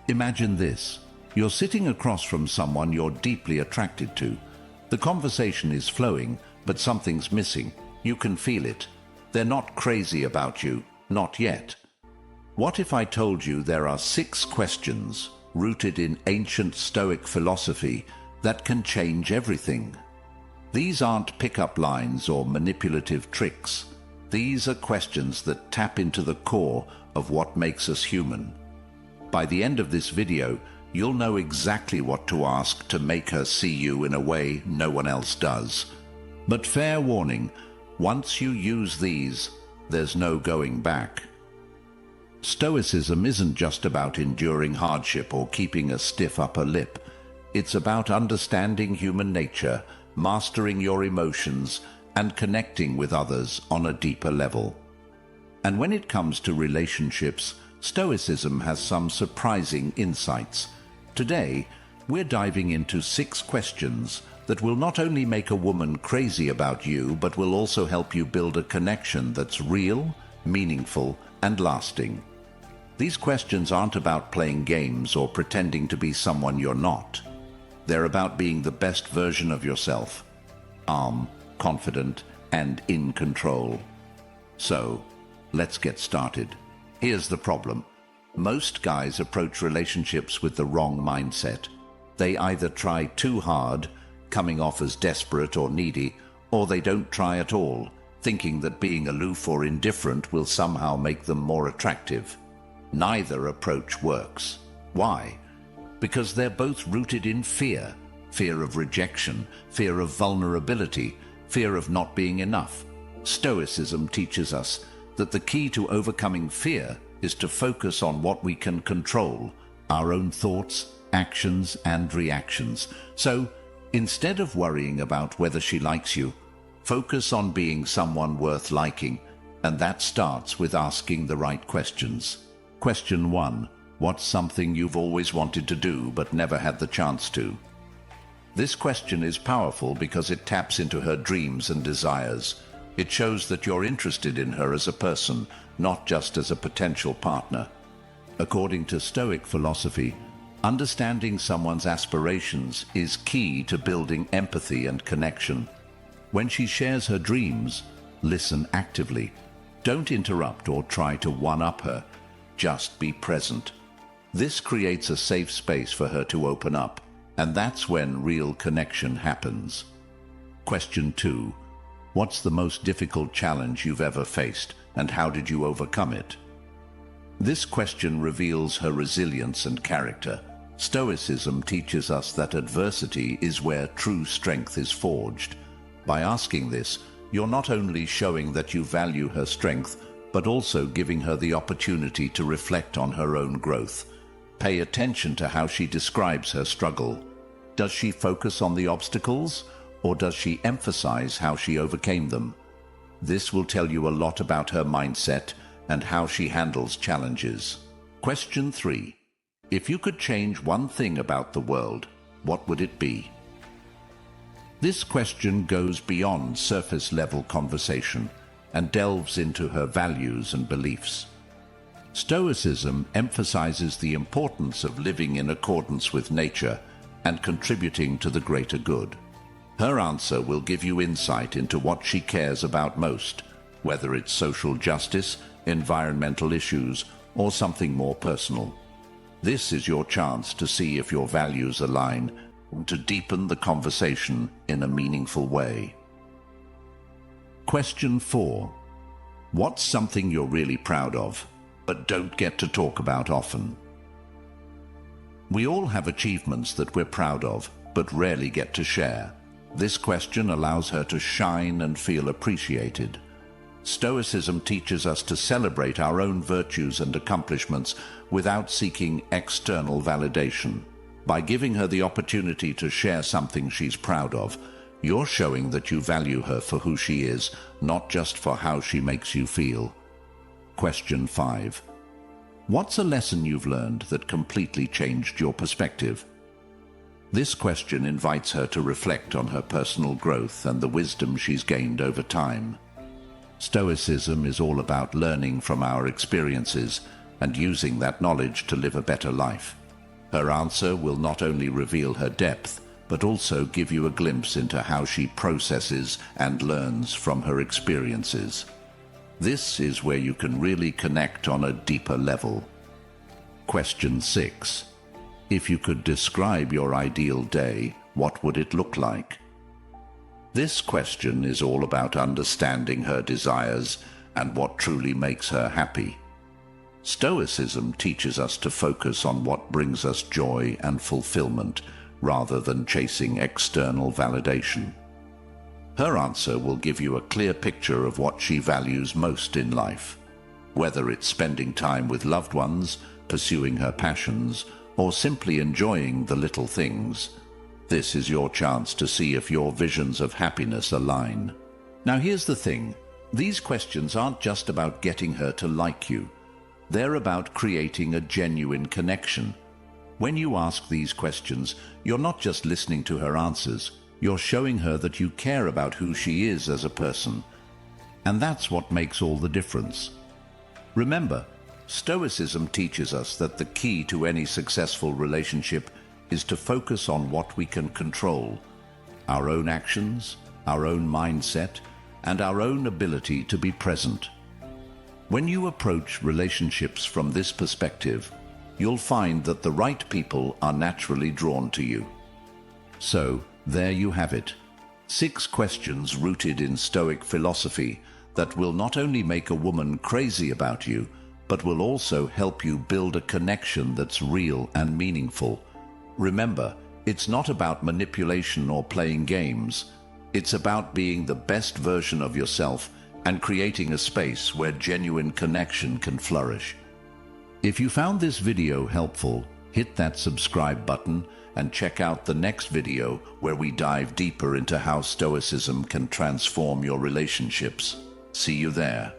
Imagine this. You're sitting across from someone you're deeply attracted to. The conversation is flowing, but something's missing. You can feel it. They're not crazy about you, not yet. What if I told you there are 6 questions rooted in ancient Stoic philosophy that can change everything? These aren't pickup lines or manipulative tricks. These are questions that tap into the core of what makes us human. By the end of this video, you'll know exactly what to ask to make her see you in a way no one else does. But fair warning, once you use these, there's no going back. Stoicism isn't just about enduring hardship or keeping a stiff upper lip. It's about understanding human nature, mastering your emotions, and connecting with others on a deeper level. And when it comes to relationships, Stoicism has some surprising insights. Today, we're diving into 6 questions that will not only make a woman crazy about you, but will also help you build a connection that's real, meaningful, and lasting. These questions aren't about playing games or pretending to be someone you're not. They're about being the best version of yourself, calm, confident, and in control. So, let's get started. Here's the problem. Most guys approach relationships with the wrong mindset. They either try too hard, coming off as desperate or needy, or they don't try at all, thinking that being aloof or indifferent will somehow make them more attractive. Neither approach works. Why? Because they're both rooted in fear. Fear of rejection, fear of vulnerability, fear of not being enough. Stoicism teaches us that the key to overcoming fear is to focus on what we can control, our own thoughts, actions, and reactions. So, instead of worrying about whether she likes you, focus on being someone worth liking, and that starts with asking the right questions. Question 1. What's something you've always wanted to do but never had the chance to? This question is powerful because it taps into her dreams and desires. It shows that you're interested in her as a person, not just as a potential partner. According to Stoic philosophy, understanding someone's aspirations is key to building empathy and connection. When she shares her dreams, listen actively. Don't interrupt or try to one-up her. Just be present. This creates a safe space for her to open up, and that's when real connection happens. Question 2. What's the most difficult challenge you've ever faced, and how did you overcome it? This question reveals her resilience and character. Stoicism teaches us that adversity is where true strength is forged. By asking this, you're not only showing that you value her strength, but also giving her the opportunity to reflect on her own growth. Pay attention to how she describes her struggle. Does she focus on the obstacles, or does she emphasize how she overcame them? This will tell you a lot about her mindset and how she handles challenges. Question 3. If you could change one thing about the world, what would it be? This question goes beyond surface-level conversation and delves into her values and beliefs. Stoicism emphasizes the importance of living in accordance with nature and contributing to the greater good. Her answer will give you insight into what she cares about most, whether it's social justice, environmental issues, or something more personal. This is your chance to see if your values align and to deepen the conversation in a meaningful way. Question 4. What's something you're really proud of, but don't get to talk about often? We all have achievements that we're proud of, but rarely get to share. This question allows her to shine and feel appreciated. Stoicism teaches us to celebrate our own virtues and accomplishments without seeking external validation. By giving her the opportunity to share something she's proud of, you're showing that you value her for who she is, not just for how she makes you feel. Question 5. What's a lesson you've learned that completely changed your perspective? This question invites her to reflect on her personal growth and the wisdom she's gained over time. Stoicism is all about learning from our experiences and using that knowledge to live a better life. Her answer will not only reveal her depth, but also give you a glimpse into how she processes and learns from her experiences. This is where you can really connect on a deeper level. Question 6. If you could describe your ideal day, what would it look like? This question is all about understanding her desires and what truly makes her happy. Stoicism teaches us to focus on what brings us joy and fulfillment, rather than chasing external validation. Her answer will give you a clear picture of what she values most in life. Whether it's spending time with loved ones, pursuing her passions, or simply enjoying the little things, this is your chance to see if your visions of happiness align. Now here's the thing, these questions aren't just about getting her to like you. They're about creating a genuine connection. When you ask these questions, you're not just listening to her answers, you're showing her that you care about who she is as a person. And that's what makes all the difference. Remember, Stoicism teaches us that the key to any successful relationship is to focus on what we can control: our own actions, our own mindset, and our own ability to be present. When you approach relationships from this perspective, you'll find that the right people are naturally drawn to you. So, there you have it. 6 questions rooted in Stoic philosophy that will not only make a woman crazy about you, but will also help you build a connection that's real and meaningful. Remember, it's not about manipulation or playing games. It's about being the best version of yourself and creating a space where genuine connection can flourish. If you found this video helpful, hit that subscribe button and check out the next video where we dive deeper into how Stoicism can transform your relationships. See you there.